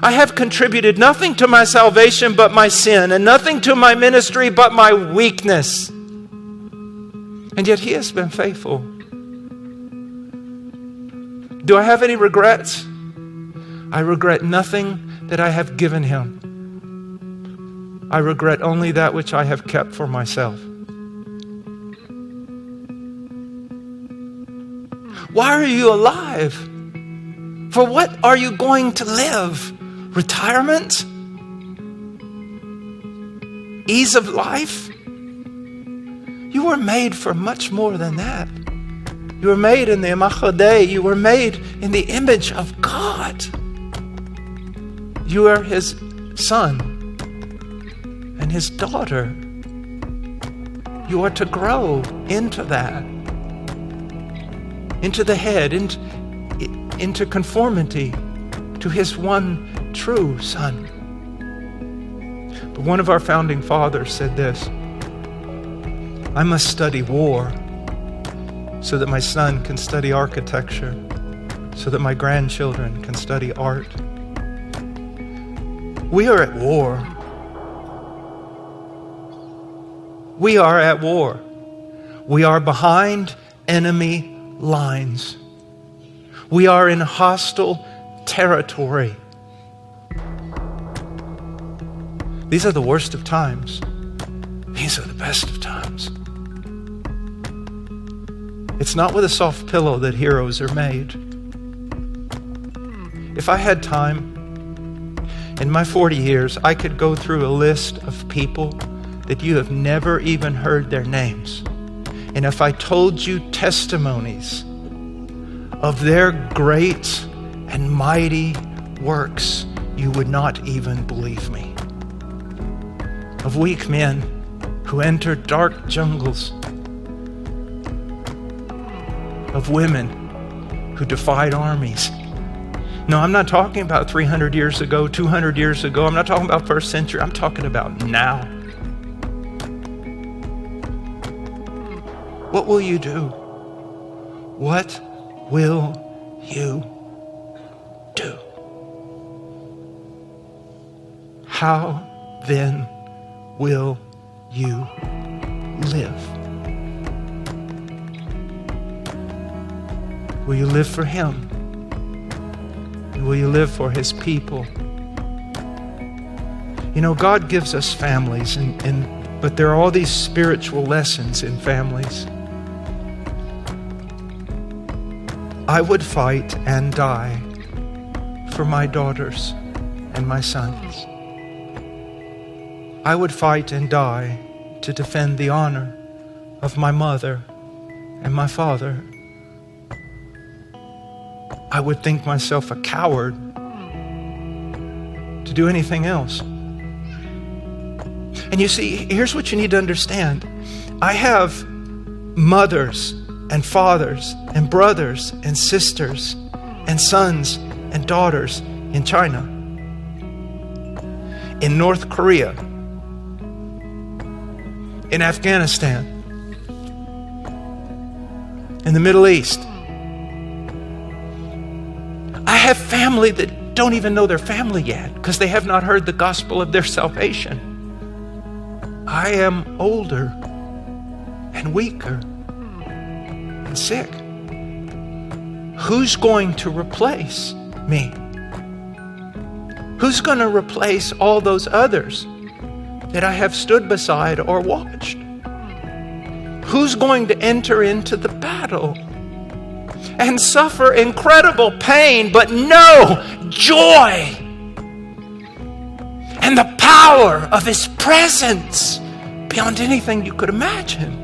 I have contributed nothing to my salvation but my sin, and nothing to my ministry but my weakness. And yet he has been faithful. Do I have any regrets? I regret nothing that I have given him. I regret only that which I have kept for myself. Why are you alive? For what are you going to live? Retirement? Ease of life? You were made for much more than that. You were made in the Imach Hadei. You were made in the image of God. You are his son and his daughter. You are to grow into that, into the head, into conformity to his one true Son. But one of our founding fathers said this: I must study war so that my son can study architecture, so that my grandchildren can study art. We are at war. We are at war. We are behind enemy lines. We are in hostile territory. These are the worst of times. These are the best of times. It's not with a soft pillow that heroes are made. If I had time, in my 40 years, I could go through a list of people that you have never even heard their names. And if I told you testimonies of their great and mighty works, you would not even believe me. Of weak men who entered dark jungles, of women who defied armies. No, I'm not talking about 300 years ago, 200 years ago. I'm not talking about first century. I'm talking about now. What will you do? What will you do? How then will you live? Will you live for him? And will you live for his people? You know, God gives us families, but there are all these spiritual lessons in families. I would fight and die for my daughters and my sons. I would fight and die to defend the honor of my mother and my father. I would think myself a coward to do anything else. And you see, here's what you need to understand. I have mothers and fathers and brothers and sisters and sons and daughters in China, in North Korea, in Afghanistan, in the Middle East. I have family that don't even know their family yet because they have not heard the gospel of their salvation. I am older and weaker and sick. Who's going to replace me? Who's going to replace all those others that I have stood beside or watched? Who's going to enter into the battle and suffer incredible pain, but know joy and the power of his presence beyond anything you could imagine?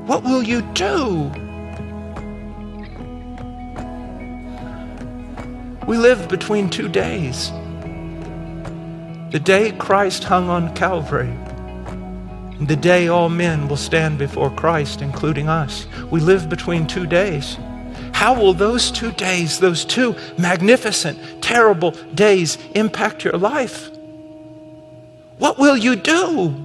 What will you do? We live between two days. The day Christ hung on Calvary, and the day all men will stand before Christ, including us. We live between 2 days. How will those 2 days, those 2 magnificent, terrible days, impact your life? What will you do?